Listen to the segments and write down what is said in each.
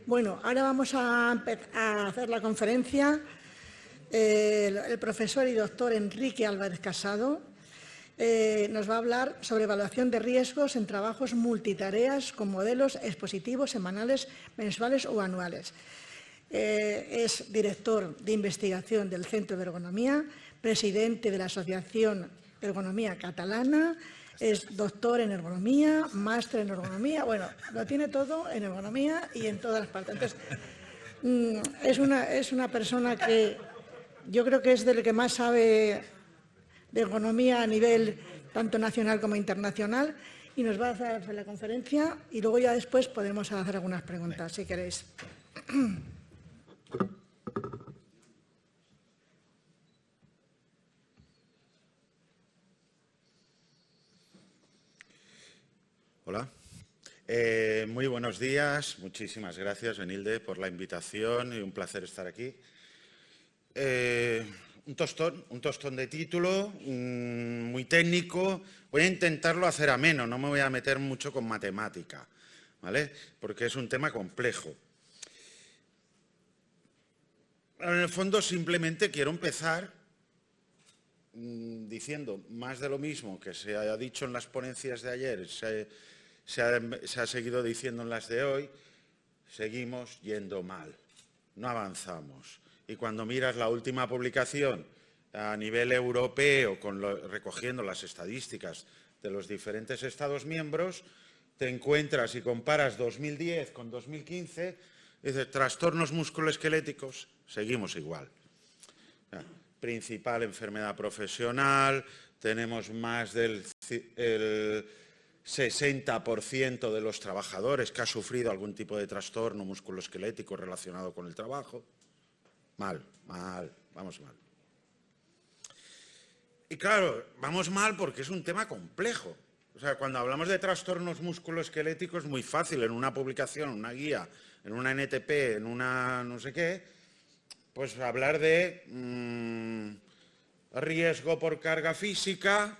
Bueno, ahora vamos a hacer la conferencia. El profesor y doctor Enrique Álvarez Casado nos va a hablar sobre evaluación de riesgos en trabajos multitareas con modelos expositivos semanales, mensuales o anuales. Es director de investigación del Centro de Ergonomía, presidente de la Asociación de Ergonomía Catalana, es doctor en ergonomía, máster en ergonomía, bueno, lo tiene todo en ergonomía y en todas las partes. Entonces, es una persona que yo creo que es del que más sabe de ergonomía a nivel tanto nacional como internacional y nos va a hacer la conferencia y luego ya después podemos hacer algunas preguntas, si queréis. Hola. Muy buenos días. Muchísimas gracias, Benilde, por la invitación y un placer estar aquí. Un tostón de título, muy técnico. Voy a intentarlo hacer ameno, no me voy a meter mucho con matemática, ¿vale? Porque es un tema complejo. En el fondo, simplemente quiero empezar diciendo más de lo mismo que se ha dicho en las ponencias de ayer, se ha seguido diciendo en las de hoy. Seguimos yendo mal, no avanzamos. Y cuando miras la última publicación a nivel europeo, recogiendo las estadísticas de los diferentes Estados miembros, te encuentras y comparas 2010 con 2015, dices, trastornos musculoesqueléticos, seguimos igual. Principal enfermedad profesional, tenemos más del 60% de los trabajadores que ha sufrido algún tipo de trastorno musculoesquelético relacionado con el trabajo. Mal, vamos mal. Y claro, vamos mal porque es un tema complejo. O sea, cuando hablamos de trastornos musculoesqueléticos es muy fácil en una publicación, una guía, en una NTP, en una no sé qué, pues hablar de riesgo por carga física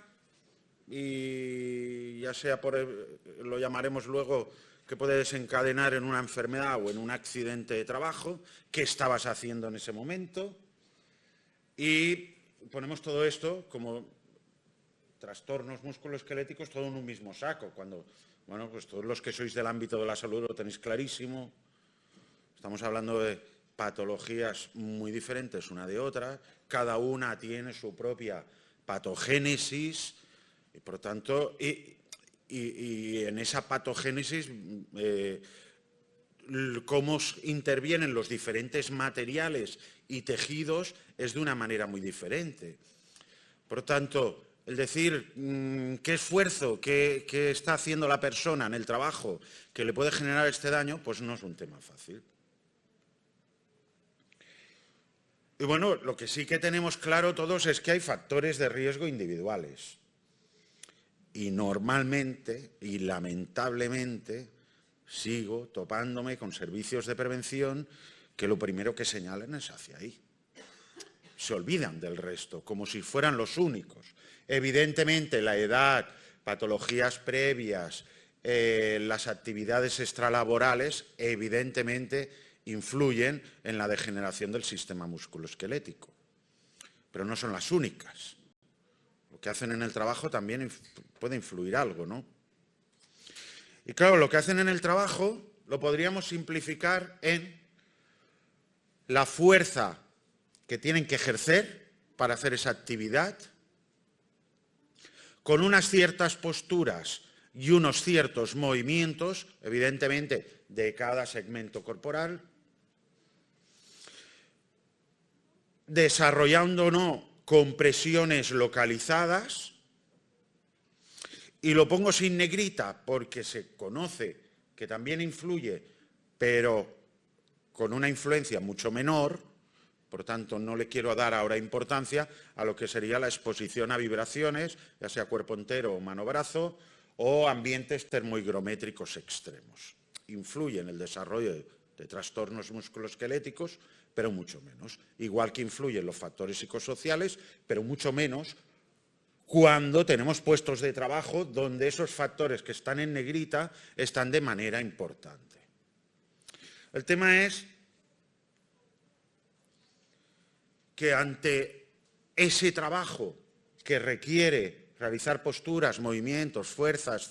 y ya sea lo llamaremos luego que puede desencadenar en una enfermedad o en un accidente de trabajo, qué estabas haciendo en ese momento y ponemos todo esto como trastornos musculoesqueléticos todo en un mismo saco, cuando, bueno, pues todos los que sois del ámbito de la salud lo tenéis clarísimo, estamos hablando de patologías muy diferentes una de otra, cada una tiene su propia patogénesis y por tanto, y en esa patogénesis cómo intervienen los diferentes materiales y tejidos es de una manera muy diferente. Por tanto, el decir qué esfuerzo, qué está haciendo la persona en el trabajo que le puede generar este daño, pues no es un tema fácil. Y bueno, lo que sí que tenemos claro todos es que hay factores de riesgo individuales. Y normalmente y lamentablemente sigo topándome con servicios de prevención que lo primero que señalan es hacia ahí. Se olvidan del resto, como si fueran los únicos. Evidentemente la edad, patologías previas, las actividades extralaborales, evidentemente influyen en la degeneración del sistema musculoesquelético, pero no son las únicas. Lo que hacen en el trabajo también puede influir algo, ¿no? Y claro, lo que hacen en el trabajo lo podríamos simplificar en la fuerza que tienen que ejercer para hacer esa actividad, con unas ciertas posturas y unos ciertos movimientos, evidentemente, de cada segmento corporal, desarrollando o no compresiones localizadas, y lo pongo sin negrita porque se conoce que también influye, pero con una influencia mucho menor, por tanto no le quiero dar ahora importancia a lo que sería la exposición a vibraciones, ya sea cuerpo entero o mano-brazo, o ambientes termohigrométricos extremos. Influye en el desarrollo de trastornos musculoesqueléticos, pero mucho menos. Igual que influyen los factores psicosociales, pero mucho menos cuando tenemos puestos de trabajo donde esos factores que están en negrita están de manera importante. El tema es que ante ese trabajo que requiere realizar posturas, movimientos, fuerzas,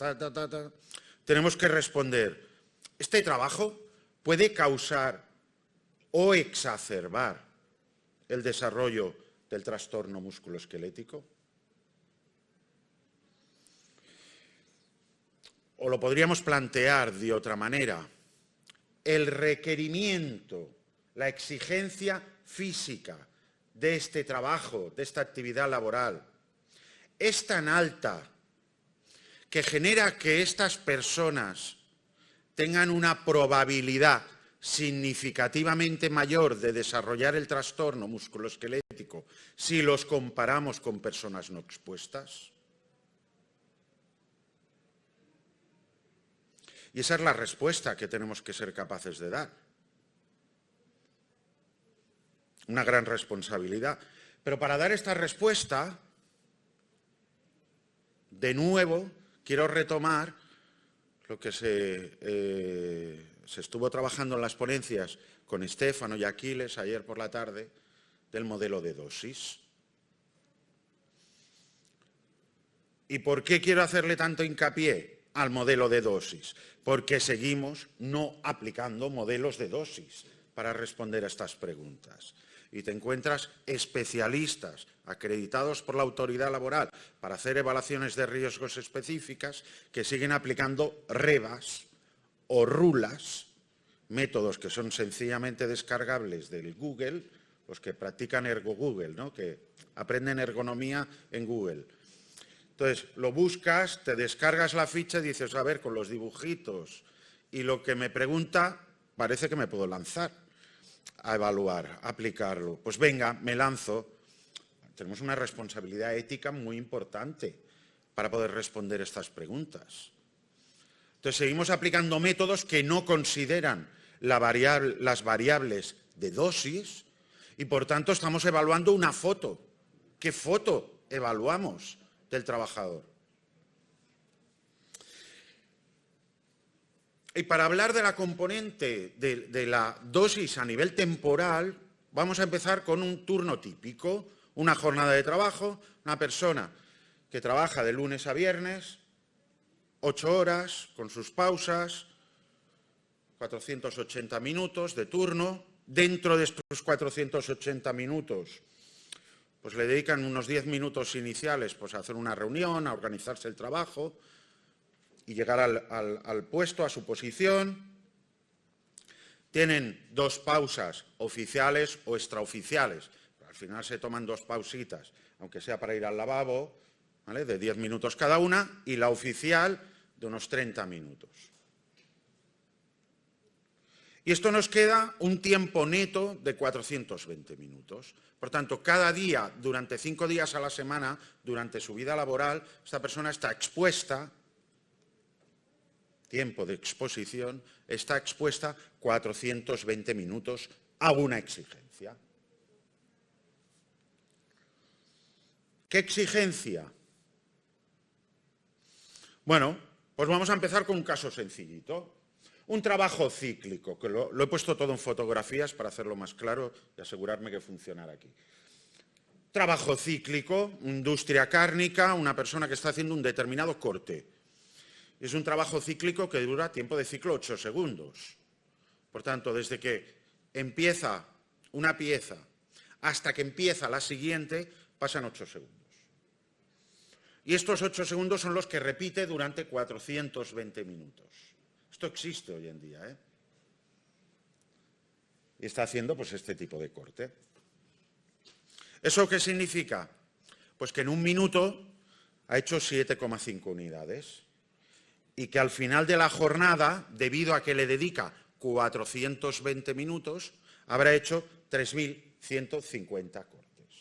tenemos que responder, ¿este trabajo puede causar o exacerbar el desarrollo del trastorno musculoesquelético? O lo podríamos plantear de otra manera. El requerimiento, la exigencia física de este trabajo, de esta actividad laboral, es tan alta que genera que estas personas tengan una probabilidad significativamente mayor de desarrollar el trastorno musculoesquelético si los comparamos con personas no expuestas. Y esa es la respuesta que tenemos que ser capaces de dar. Una gran responsabilidad. Pero para dar esta respuesta, de nuevo, quiero retomar lo que se estuvo trabajando en las ponencias con Estéfano y Aquiles ayer por la tarde, del modelo de dosis. ¿Y por qué quiero hacerle tanto hincapié al modelo de dosis? Porque seguimos no aplicando modelos de dosis para responder a estas preguntas. Y te encuentras especialistas acreditados por la autoridad laboral para hacer evaluaciones de riesgos específicas que siguen aplicando REBAs o rulas, métodos que son sencillamente descargables del Google, los que practican Google, ¿no? Que aprenden ergonomía en Google. Entonces, lo buscas, te descargas la ficha y dices, a ver, con los dibujitos y lo que me pregunta, parece que me puedo lanzar a evaluar, a aplicarlo. Pues venga, me lanzo. Tenemos una responsabilidad ética muy importante para poder responder estas preguntas. Entonces, seguimos aplicando métodos que no consideran las variables de dosis y, por tanto, estamos evaluando una foto. ¿Qué foto evaluamos del trabajador? Y para hablar de la componente de la dosis a nivel temporal, vamos a empezar con un turno típico, una jornada de trabajo, una persona que trabaja de lunes a viernes, 8 horas, con sus pausas, 480 minutos de turno. Dentro de estos 480 minutos, pues le dedican unos 10 minutos iniciales pues, a hacer una reunión, a organizarse el trabajo y llegar al puesto, a su posición. Tienen 2 pausas oficiales o extraoficiales. Al final se toman 2 pausitas, aunque sea para ir al lavabo, ¿vale? De 10 minutos cada una, y la oficial de unos 30 minutos. Y esto nos queda un tiempo neto de 420 minutos. Por tanto, cada día, durante 5 días a la semana, durante su vida laboral, esta persona está expuesta, tiempo de exposición, está expuesta 420 minutos a una exigencia. ¿Qué exigencia? Bueno, pues vamos a empezar con un caso sencillito. Un trabajo cíclico, que lo he puesto todo en fotografías para hacerlo más claro y asegurarme que funcionara aquí. Trabajo cíclico, industria cárnica, una persona que está haciendo un determinado corte. Es un trabajo cíclico que dura tiempo de ciclo 8 segundos. Por tanto, desde que empieza una pieza hasta que empieza la siguiente, pasan 8 segundos. Y estos 8 segundos son los que repite durante 420 minutos. Esto existe hoy en día, ¿eh? Y está haciendo pues este tipo de corte. ¿Eso qué significa? Pues que en un minuto ha hecho 7,5 unidades y que al final de la jornada, debido a que le dedica 420 minutos, habrá hecho 3.150 cortes.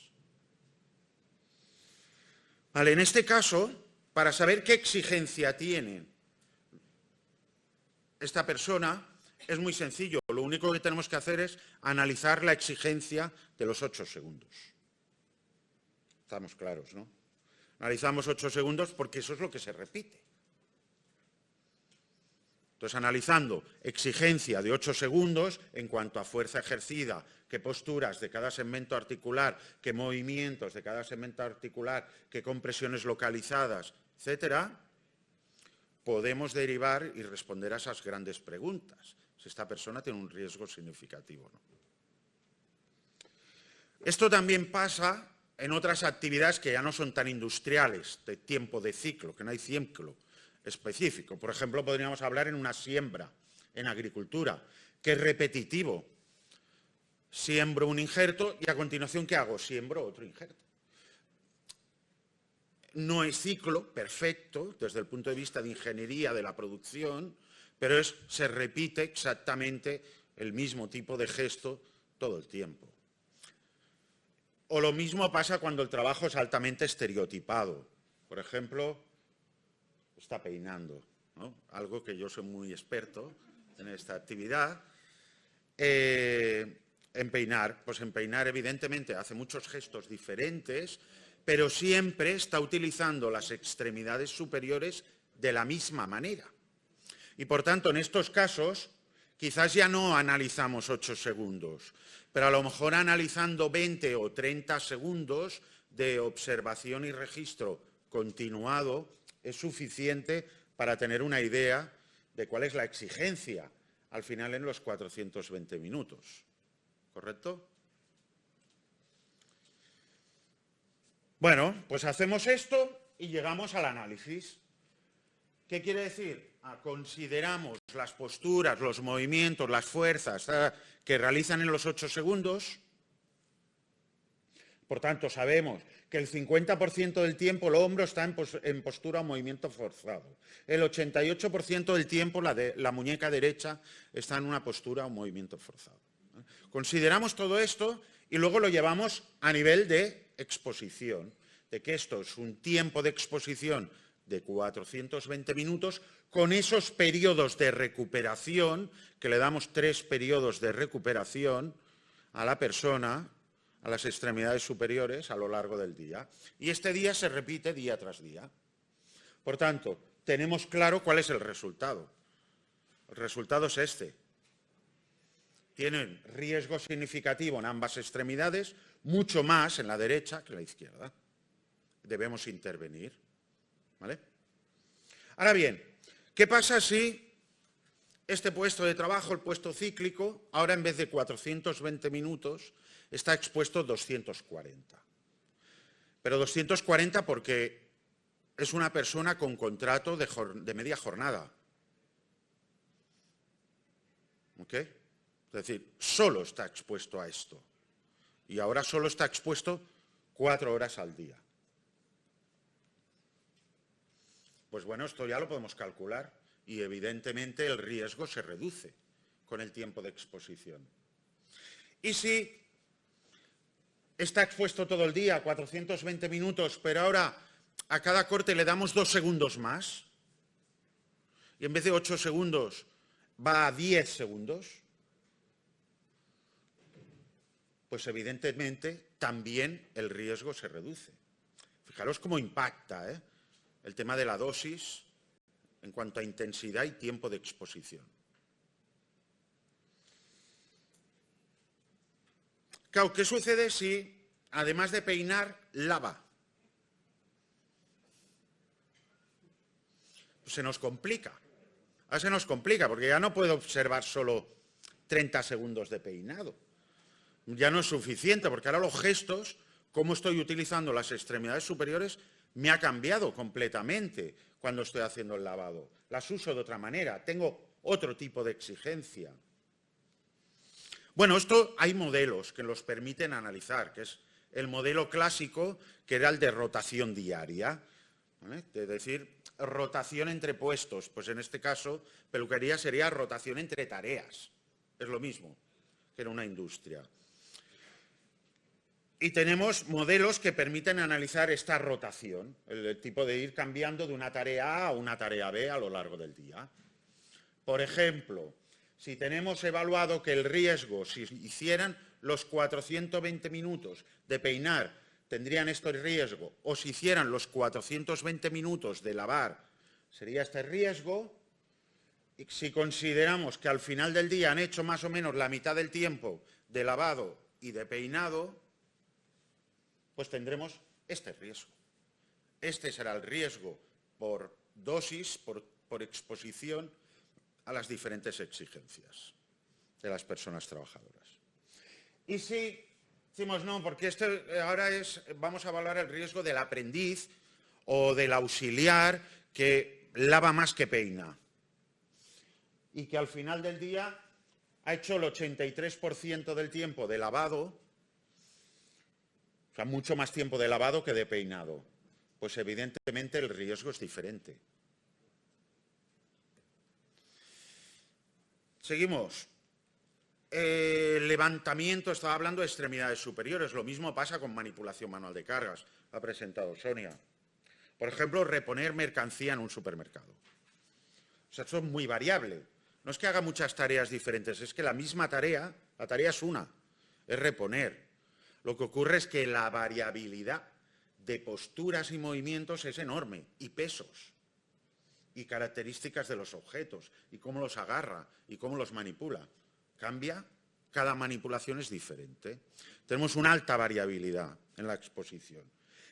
Vale, en este caso, para saber qué exigencia tiene esta persona, es muy sencillo. Lo único que tenemos que hacer es analizar la exigencia de los 8 segundos. Estamos claros, ¿no? Analizamos 8 segundos porque eso es lo que se repite. Entonces, analizando exigencia de 8 segundos en cuanto a fuerza ejercida, qué posturas de cada segmento articular, qué movimientos de cada segmento articular, qué compresiones localizadas, etcétera, podemos derivar y responder a esas grandes preguntas. Si esta persona tiene un riesgo significativo o no. Esto también pasa en otras actividades que ya no son tan industriales, de tiempo de ciclo, que no hay ciclo específico. Por ejemplo, podríamos hablar en una siembra, en agricultura, que es repetitivo. Siembro un injerto y a continuación, ¿qué hago? Siembro otro injerto. No es ciclo perfecto desde el punto de vista de ingeniería de la producción, pero se repite exactamente el mismo tipo de gesto todo el tiempo. O lo mismo pasa cuando el trabajo es altamente estereotipado. Por ejemplo, está peinando, ¿no? Algo que yo soy muy experto en esta actividad. En peinar, pues en peinar evidentemente hace muchos gestos diferentes, pero siempre está utilizando las extremidades superiores de la misma manera. Y por tanto, en estos casos, quizás ya no analizamos 8 segundos, pero a lo mejor analizando 20 o 30 segundos de observación y registro continuado es suficiente para tener una idea de cuál es la exigencia al final en los 420 minutos. ¿Correcto? Bueno, pues hacemos esto y llegamos al análisis. ¿Qué quiere decir? Consideramos las posturas, los movimientos, las fuerzas que realizan en los 8 segundos. Por tanto, sabemos que el 50% del tiempo el hombro está en postura o movimiento forzado. El 88% del tiempo la muñeca derecha está en una postura o movimiento forzado. Consideramos todo esto y luego lo llevamos a nivel de exposición, de que esto es un tiempo de exposición de 420 minutos con esos periodos de recuperación, que le damos 3 periodos de recuperación a la persona, a las extremidades superiores a lo largo del día. Y este día se repite día tras día. Por tanto, tenemos claro cuál es el resultado. El resultado es este. Tienen riesgo significativo en ambas extremidades, mucho más en la derecha que en la izquierda. Debemos intervenir. ¿Vale? Ahora bien, ¿qué pasa si este puesto de trabajo, el puesto cíclico, ahora en vez de 420 minutos, está expuesto 240? Pero 240 porque es una persona con contrato de media jornada. ¿Ok? Es decir, solo está expuesto a esto. Y ahora solo está expuesto 4 horas al día. Pues bueno, esto ya lo podemos calcular y evidentemente el riesgo se reduce con el tiempo de exposición. Y si está expuesto todo el día, 420 minutos, pero ahora a cada corte le damos 2 segundos más y en vez de 8 segundos va a 10 segundos, pues evidentemente también el riesgo se reduce. Fijaros cómo impacta, el tema de la dosis en cuanto a intensidad y tiempo de exposición. Claro, ¿qué sucede si, además de peinar, lava? Pues se nos complica. Ahora se nos complica porque ya no puedo observar solo 30 segundos de peinado. Ya no es suficiente porque ahora los gestos, cómo estoy utilizando las extremidades superiores, me ha cambiado completamente cuando estoy haciendo el lavado. Las uso de otra manera, tengo otro tipo de exigencia. Bueno, esto hay modelos que los permiten analizar, que es el modelo clásico, que era el de rotación diaria, ¿vale? Es decir, rotación entre puestos. Pues en este caso, peluquería sería rotación entre tareas. Es lo mismo que en una industria. Y tenemos modelos que permiten analizar esta rotación, el tipo de ir cambiando de una tarea A a una tarea B a lo largo del día. Por ejemplo, si tenemos evaluado que el riesgo, si hicieran los 420 minutos de peinar, tendrían este riesgo, o si hicieran los 420 minutos de lavar, sería este riesgo, si consideramos que al final del día han hecho más o menos la mitad del tiempo de lavado y de peinado, pues tendremos este riesgo. Este será el riesgo por dosis, por exposición a las diferentes exigencias de las personas trabajadoras. Y si decimos no, porque ahora vamos a valorar el riesgo del aprendiz o del auxiliar que lava más que peina y que al final del día ha hecho el 83% del tiempo de lavado, o sea, mucho más tiempo de lavado que de peinado. Pues evidentemente el riesgo es diferente. Seguimos. Levantamiento, estaba hablando de extremidades superiores. Lo mismo pasa con manipulación manual de cargas. Ha presentado Sonia. Por ejemplo, reponer mercancía en un supermercado. O sea, eso es muy variable. No es que haga muchas tareas diferentes, es que la misma tarea, la tarea es una, es reponer. Lo que ocurre es que la variabilidad de posturas y movimientos es enorme, y pesos, y características de los objetos, y cómo los agarra, y cómo los manipula. Cambia, cada manipulación es diferente. Tenemos una alta variabilidad en la exposición.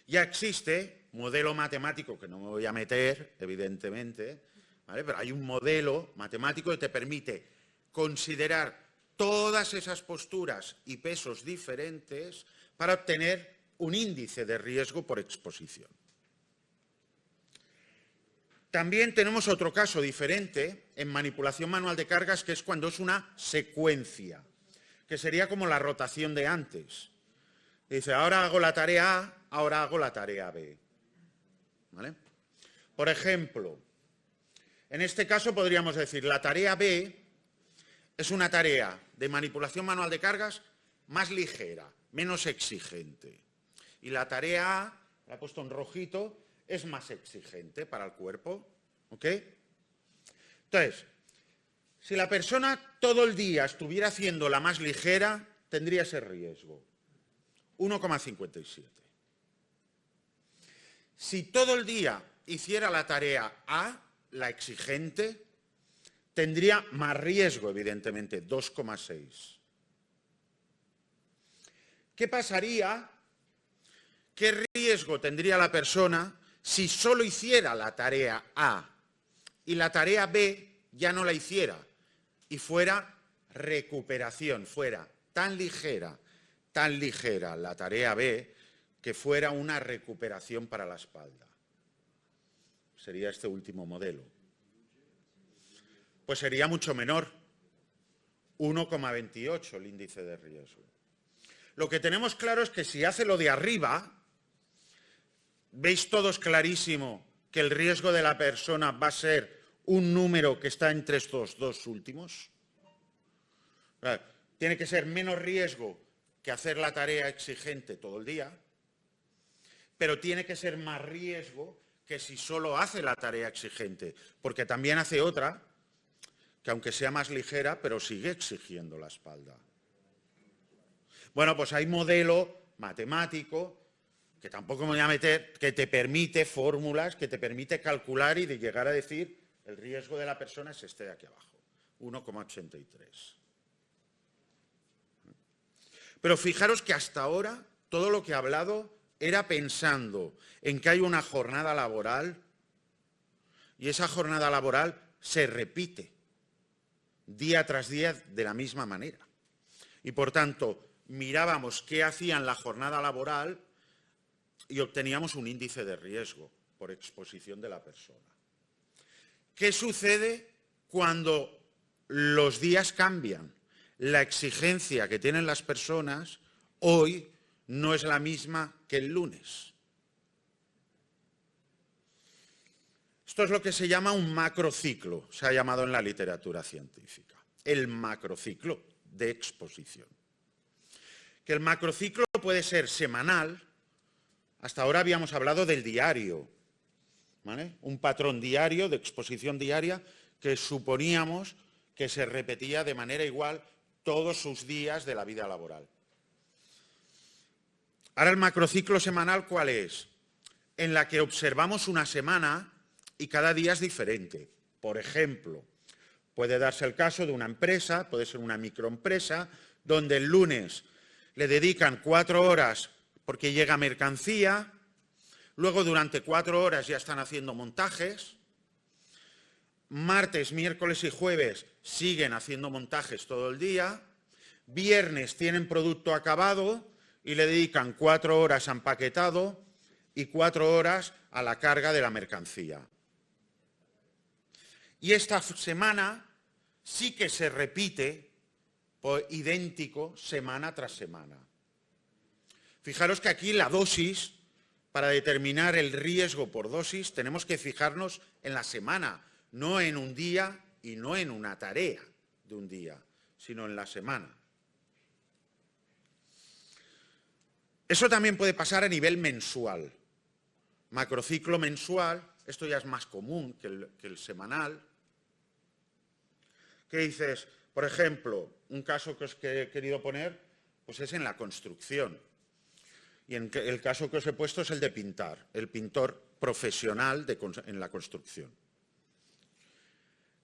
Ya existe modelo matemático, que no me voy a meter, evidentemente, ¿vale? Pero hay un modelo matemático que te permite considerar todas esas posturas y pesos diferentes para obtener un índice de riesgo por exposición. También tenemos otro caso diferente en manipulación manual de cargas, que es cuando es una secuencia, que sería como la rotación de antes. Dice, ahora hago la tarea A, ahora hago la tarea B. ¿Vale? Por ejemplo, en este caso podríamos decir, la tarea B es una tarea de manipulación manual de cargas más ligera, menos exigente. Y la tarea A, la he puesto en rojito, es más exigente para el cuerpo. ¿Ok? Entonces, si la persona todo el día estuviera haciendo la más ligera, tendría ese riesgo. 1,57. Si todo el día hiciera la tarea A, la exigente, tendría más riesgo, evidentemente, 2,6. ¿Qué pasaría? ¿Qué riesgo tendría la persona si solo hiciera la tarea A y la tarea B ya no la hiciera y fuera recuperación, fuera tan ligera la tarea B que fuera una recuperación para la espalda? Sería este último modelo. Pues sería mucho menor, 1,28 el índice de riesgo. Lo que tenemos claro es que si hace lo de arriba, ¿veis todos clarísimo que el riesgo de la persona va a ser un número que está entre estos dos últimos? Tiene que ser menos riesgo que hacer la tarea exigente todo el día, pero tiene que ser más riesgo que si solo hace la tarea exigente, porque también hace otra, que aunque sea más ligera, pero sigue exigiendo la espalda. Bueno, pues hay modelo matemático, que tampoco me voy a meter, que te permite fórmulas, que te permite calcular y de llegar a decir el riesgo de la persona es este de aquí abajo, 1,83. Pero fijaros que hasta ahora todo lo que he hablado era pensando en que hay una jornada laboral y esa jornada laboral se repite día tras día de la misma manera. Y por tanto, mirábamos qué hacían la jornada laboral y obteníamos un índice de riesgo por exposición de la persona. ¿Qué sucede cuando los días cambian? La exigencia que tienen las personas hoy no es la misma que el lunes. Esto es lo que se llama un macrociclo, se ha llamado en la literatura científica, el macrociclo de exposición. Que el macrociclo puede ser semanal, hasta ahora habíamos hablado del diario, ¿vale? Un patrón diario de exposición diaria que suponíamos que se repetía de manera igual todos sus días de la vida laboral. Ahora el macrociclo semanal, ¿cuál es? En la que observamos una semana y cada día es diferente. Por ejemplo, Puede darse el caso de una empresa, puede ser una microempresa, donde el lunes le dedican 4 horas porque llega mercancía, luego durante 4 horas ya están haciendo montajes, martes, miércoles y jueves siguen haciendo montajes todo el día, viernes tienen producto acabado y le dedican 4 horas a empaquetado y 4 horas a la carga de la mercancía. Y esta semana sí que se repite idéntico semana tras semana. Fijaros que aquí la dosis, para determinar el riesgo por dosis, tenemos que fijarnos en la semana, no en un día y no en una tarea de un día, sino en la semana. Eso también puede pasar a nivel mensual. Macrociclo mensual, esto ya es más común que el semanal. ¿Qué dices? Por ejemplo, un caso que os he querido poner, pues es en la construcción. Y el caso que os he puesto es el de pintar, el pintor profesional en la construcción.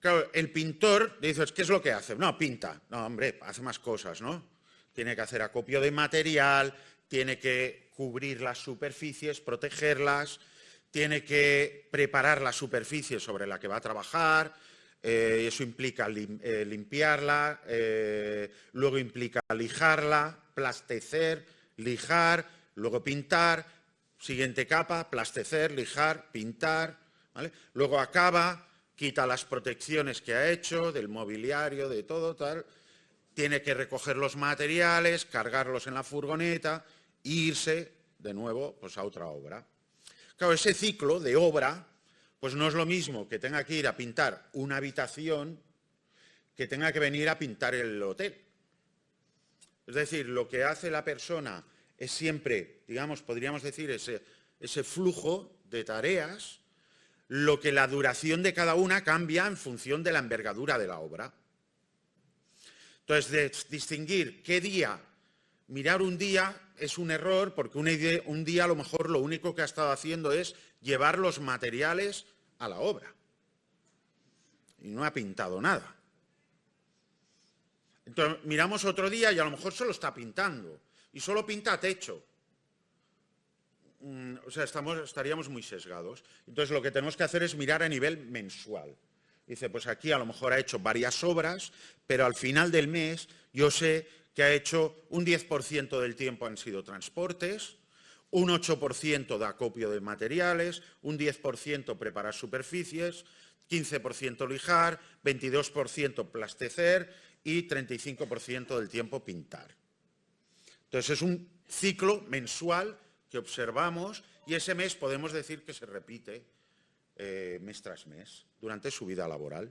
Claro, el pintor, dices, ¿qué es lo que hace? No, pinta. No, hombre, hace más cosas, ¿no? Tiene que hacer acopio de material, tiene que cubrir las superficies, protegerlas, tiene que preparar la superficie sobre la que va a trabajar, eso implica limpiarla, luego implica lijarla, plastecer, lijar, luego pintar, siguiente capa, plastecer, lijar, pintar, ¿vale? Luego acaba, quita las protecciones que ha hecho, del mobiliario, de todo, tal, tiene que recoger los materiales, cargarlos en la furgoneta e irse de nuevo pues, a otra obra. Claro, ese ciclo de obra pues no es lo mismo que tenga que ir a pintar una habitación que tenga que venir a pintar el hotel. Es decir, lo que hace la persona es siempre, digamos, podríamos decir, ese flujo de tareas, lo que la duración de cada una cambia en función de la envergadura de la obra. Entonces, distinguir qué día, mirar un día es un error porque un día a lo mejor lo único que ha estado haciendo es llevar los materiales a la obra y no ha pintado nada. Entonces, miramos otro día y a lo mejor solo está pintando y solo pinta techo. O sea, estaríamos muy sesgados. Entonces, lo que tenemos que hacer es mirar a nivel mensual. Dice, pues aquí a lo mejor ha hecho varias obras, pero al final del mes yo sé que ha hecho un 10% del tiempo han sido transportes, un 8% de acopio de materiales, un 10% preparar superficies, 15% lijar, 22% plastecer y 35% del tiempo pintar. Entonces, es un ciclo mensual que observamos y ese mes podemos decir que se repite mes tras mes durante su vida laboral.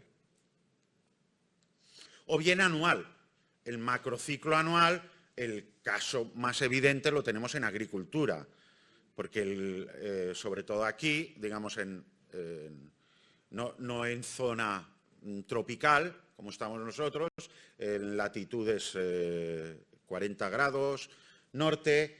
O bien anual. El macrociclo anual, el caso más evidente lo tenemos en agricultura, porque sobre todo aquí, digamos, no en zona tropical, como estamos nosotros, en latitudes 40 grados norte,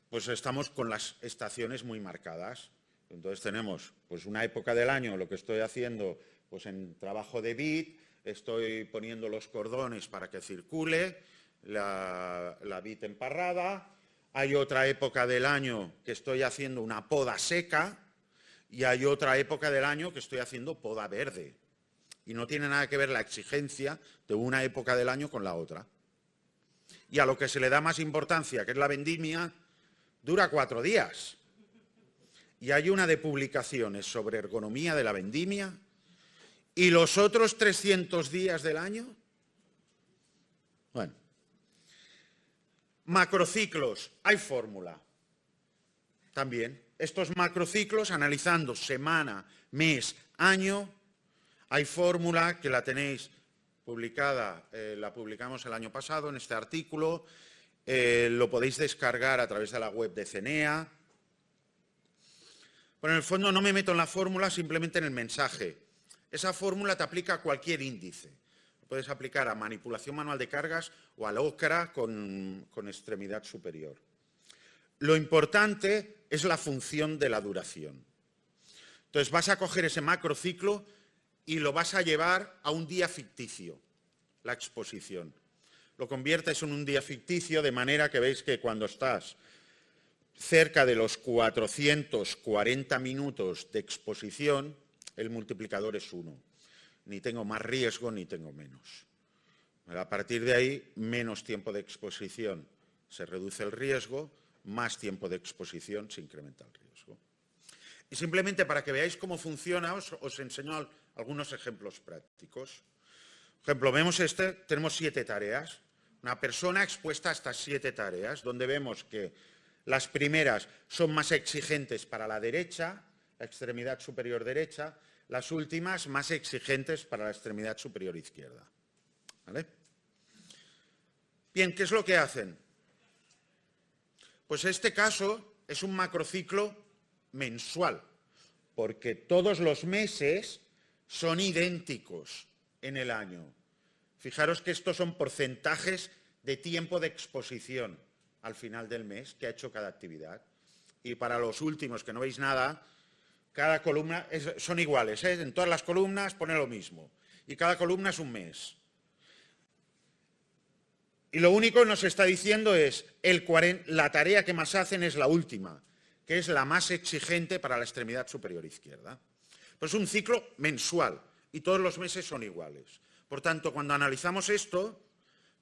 pues estamos con las estaciones muy marcadas. Entonces tenemos pues una época del año, lo que estoy haciendo pues en trabajo de vid, estoy poniendo los cordones para que circule la vid emparrada. Hay otra época del año que estoy haciendo una poda seca y hay otra época del año que estoy haciendo poda verde. Y no tiene nada que ver la exigencia de una época del año con la otra. Y a lo que se le da más importancia, que es la vendimia, dura 4 días. Y hay una de publicaciones sobre ergonomía de la vendimia. ¿Y los otros 300 días del año? Bueno. Macrociclos. Hay fórmula. También. Estos macrociclos, analizando semana, mes, año, hay fórmula que la tenéis publicada, la publicamos el año pasado en este artículo. Lo podéis descargar a través de la web de CENEA. Bueno, en el fondo no me meto en la fórmula, simplemente en el mensaje. Esa fórmula te aplica a cualquier índice. Lo puedes aplicar a manipulación manual de cargas o al OCRA con extremidad superior. Lo importante es la función de la duración. Entonces vas a coger ese macrociclo y lo vas a llevar a un día ficticio, la exposición. Lo conviertes en un día ficticio de manera que veis que cuando estás cerca de los 440 minutos de exposición, el multiplicador es 1. Ni tengo más riesgo ni tengo menos. A partir de ahí, menos tiempo de exposición se reduce el riesgo, más tiempo de exposición se incrementa el riesgo. Y simplemente para que veáis cómo funciona, os enseño algunos ejemplos prácticos. Por ejemplo, vemos tenemos 7 tareas. Una persona expuesta a estas 7 tareas, donde vemos que las primeras son más exigentes para la derecha, la extremidad superior derecha, las últimas más exigentes para la extremidad superior izquierda. ¿Vale? Bien, ¿qué es lo que hacen? Pues este caso es un macrociclo mensual, porque todos los meses son idénticos en el año. Fijaros que estos son porcentajes de tiempo de exposición al final del mes que ha hecho cada actividad. Y para los últimos, que no veis nada, cada columna son iguales, ¿eh? En todas las columnas pone lo mismo. Y cada columna es un mes. Y lo único que nos está diciendo es la tarea que más hacen es la última, que es la más exigente para la extremidad superior izquierda. Pues es un ciclo mensual y todos los meses son iguales. Por tanto, cuando analizamos esto,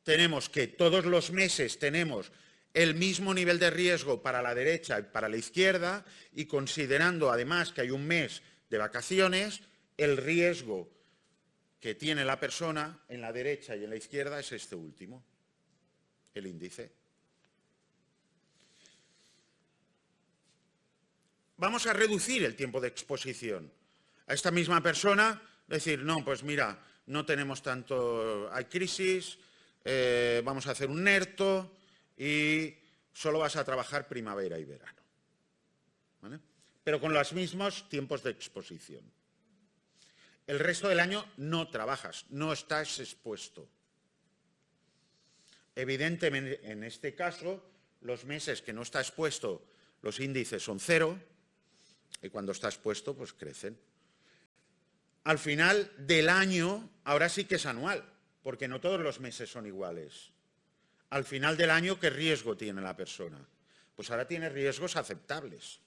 tenemos que todos los meses tenemos el mismo nivel de riesgo para la derecha y para la izquierda, y considerando además que hay un mes de vacaciones, el riesgo que tiene la persona en la derecha y en la izquierda es este último, el índice. Vamos a reducir el tiempo de exposición. A esta misma persona, decir, no, pues mira, no tenemos tanto, hay crisis, vamos a hacer un NERTO y solo vas a trabajar primavera y verano. ¿Vale? Pero con los mismos tiempos de exposición. El resto del año no trabajas, no estás expuesto. Evidentemente, en este caso, los meses que no está expuesto, los índices son 0, y cuando está expuesto, pues crecen. Al final del año, ahora sí que es anual, porque no todos los meses son iguales. Al final del año, ¿qué riesgo tiene la persona? Pues ahora tiene riesgos aceptables.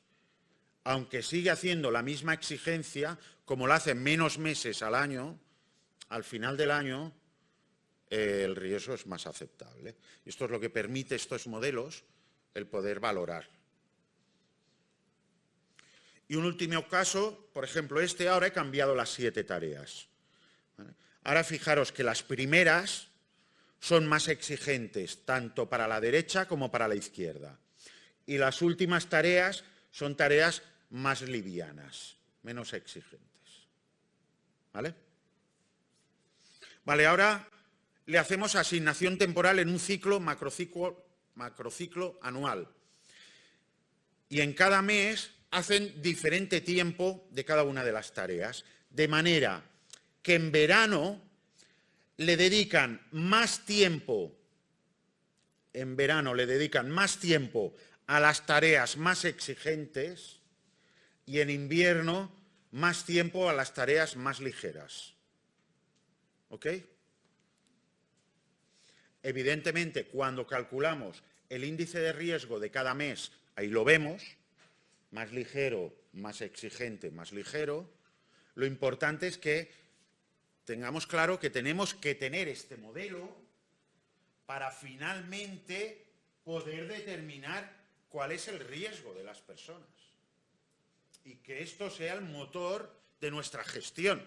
Aunque sigue haciendo la misma exigencia, como lo hace menos meses al año, al final del año el riesgo es más aceptable. Y esto es lo que permite estos modelos el poder valorar. Y un último caso, por ejemplo, ahora he cambiado las 7 tareas. ¿Vale? Ahora fijaros que las primeras son más exigentes tanto para la derecha como para la izquierda. Y las últimas tareas son tareas más livianas, menos exigentes. ¿Vale? Vale, ahora le hacemos asignación temporal en un ciclo macrociclo anual. Y en cada mes hacen diferente tiempo de cada una de las tareas, de manera que en verano le dedican más tiempo, a las tareas más exigentes y en invierno más tiempo a las tareas más ligeras. ¿Ok? Evidentemente, cuando calculamos el índice de riesgo de cada mes, ahí lo vemos, más ligero, más exigente, más ligero. Lo importante es que tengamos claro que tenemos que tener este modelo para finalmente poder determinar cuál es el riesgo de las personas y que esto sea el motor de nuestra gestión,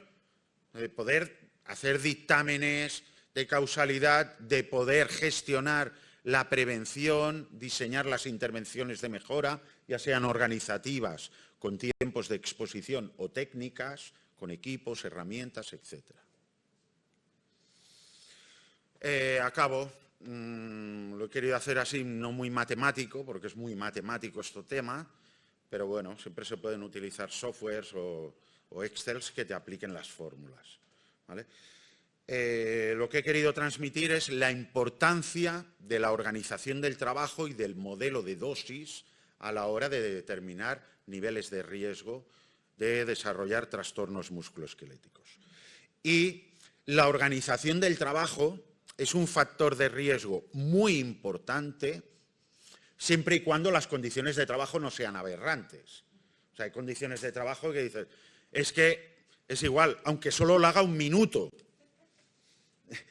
de poder hacer dictámenes de causalidad, de poder gestionar la prevención, diseñar las intervenciones de mejora, ya sean organizativas, con tiempos de exposición o técnicas, con equipos, herramientas, etc. Acabo. Lo he querido hacer así, no muy matemático, porque es muy matemático este tema, pero bueno, siempre se pueden utilizar softwares o Excels que te apliquen las fórmulas. ¿Vale? Lo que he querido transmitir es la importancia de la organización del trabajo y del modelo de dosis a la hora de determinar niveles de riesgo de desarrollar trastornos musculoesqueléticos. Y la organización del trabajo es un factor de riesgo muy importante siempre y cuando las condiciones de trabajo no sean aberrantes. O sea, hay condiciones de trabajo que dices, es que es igual, aunque solo lo haga un minuto,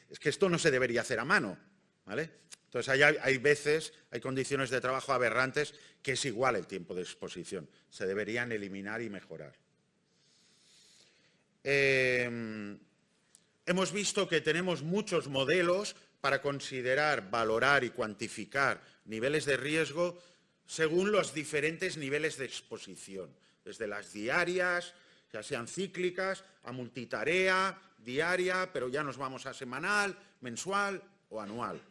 es que esto no se debería hacer a mano, ¿vale? Entonces hay veces, hay condiciones de trabajo aberrantes que es igual el tiempo de exposición, se deberían eliminar y mejorar. Hemos visto que tenemos muchos modelos para considerar, valorar y cuantificar niveles de riesgo según los diferentes niveles de exposición, desde las diarias, ya sean cíclicas, a multitarea, diaria, pero ya nos vamos a semanal, mensual o anual.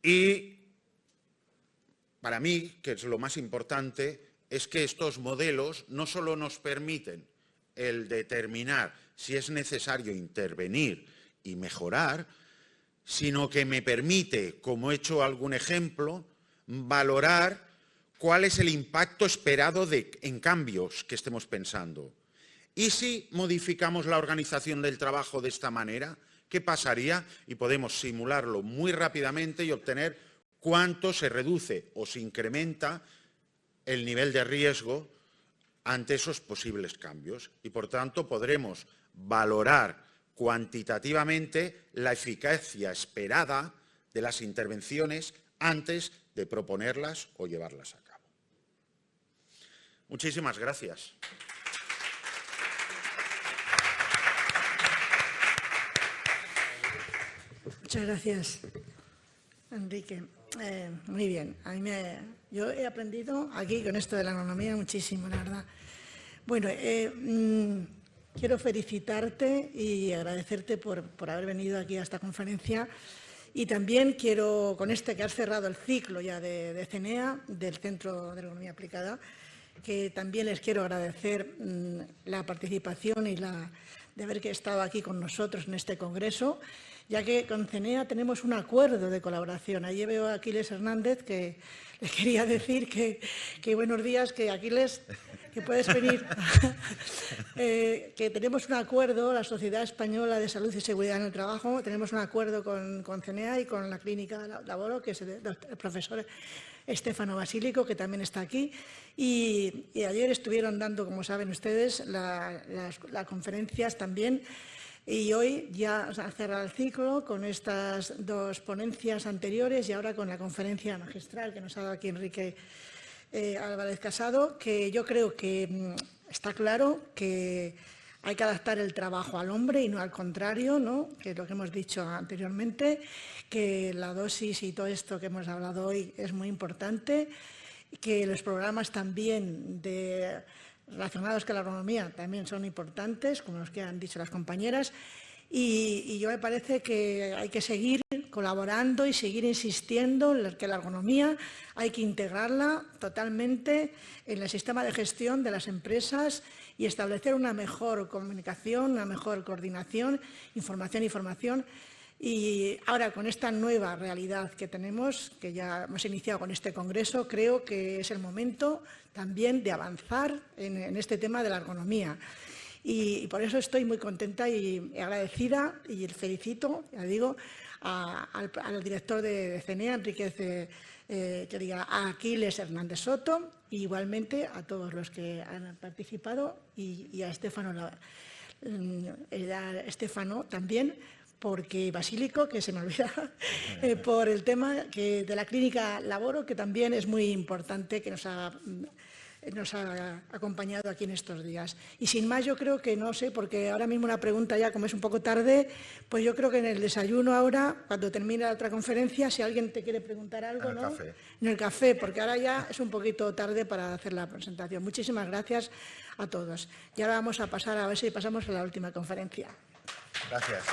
Y para mí, que es lo más importante, es que estos modelos no solo nos permiten el determinar si es necesario intervenir y mejorar, sino que me permite, como he hecho algún ejemplo, valorar cuál es el impacto esperado en cambios que estemos pensando. ¿Y si modificamos la organización del trabajo de esta manera? ¿Qué pasaría? Y podemos simularlo muy rápidamente y obtener cuánto se reduce o se incrementa el nivel de riesgo ante esos posibles cambios. Y, por tanto, podremos valorar cuantitativamente la eficacia esperada de las intervenciones antes de proponerlas o llevarlas a cabo. Muchísimas gracias. Muchas gracias, Enrique. Muy bien. Yo he aprendido aquí con esto de la agronomía muchísimo, la verdad. Bueno, quiero felicitarte y agradecerte por haber venido aquí a esta conferencia. Y también quiero, con que has cerrado el ciclo ya de CENEA, del Centro de Agronomía Aplicada, que también les quiero agradecer la participación y de haber estado aquí con nosotros en este congreso, ya que con CENEA tenemos un acuerdo de colaboración. Allí veo a Aquiles Hernández, que le quería decir que buenos días, que Aquiles, que puedes venir, que tenemos un acuerdo, la Sociedad Española de Salud y Seguridad en el Trabajo, tenemos un acuerdo con CENEA y con la Clínica Laboro, que es el profesor Stefano Basílico, que también está aquí, y ayer estuvieron dando, como saben ustedes, las conferencias también. Y hoy ya se ha cerrado el ciclo con estas dos ponencias anteriores y ahora con la conferencia magistral que nos ha dado aquí Enrique Álvarez Casado, que yo creo que está claro que hay que adaptar el trabajo al hombre y no al contrario, ¿no? Que es lo que hemos dicho anteriormente, que la dosis y todo esto que hemos hablado hoy es muy importante, que los programas también relacionados con la agronomía también son importantes, como los que han dicho las compañeras, y yo me parece que hay que seguir colaborando y seguir insistiendo en que la agronomía hay que integrarla totalmente en el sistema de gestión de las empresas y establecer una mejor comunicación, una mejor coordinación, información y formación. Y ahora, con esta nueva realidad que tenemos, que ya hemos iniciado con este congreso, creo que es el momento también de avanzar en este tema de la agronomía. Y por eso estoy muy contenta y agradecida y felicito, ya digo, al director de CENEA, Enrique a Aquiles Hernández Soto, y igualmente a todos los que han participado y a Stefano también, porque Basílico, que se me olvida, por el tema de la Clínica Laboro, que también es muy importante, que nos ha acompañado aquí en estos días. Y sin más, yo creo que, no sé, porque ahora mismo una pregunta ya, como es un poco tarde, pues yo creo que en el desayuno ahora, cuando termine la otra conferencia, si alguien te quiere preguntar algo, ¿no? Café. En el café, porque ahora ya es un poquito tarde para hacer la presentación. Muchísimas gracias a todos. Y ahora vamos a pasar a ver si pasamos a la última conferencia. Gracias.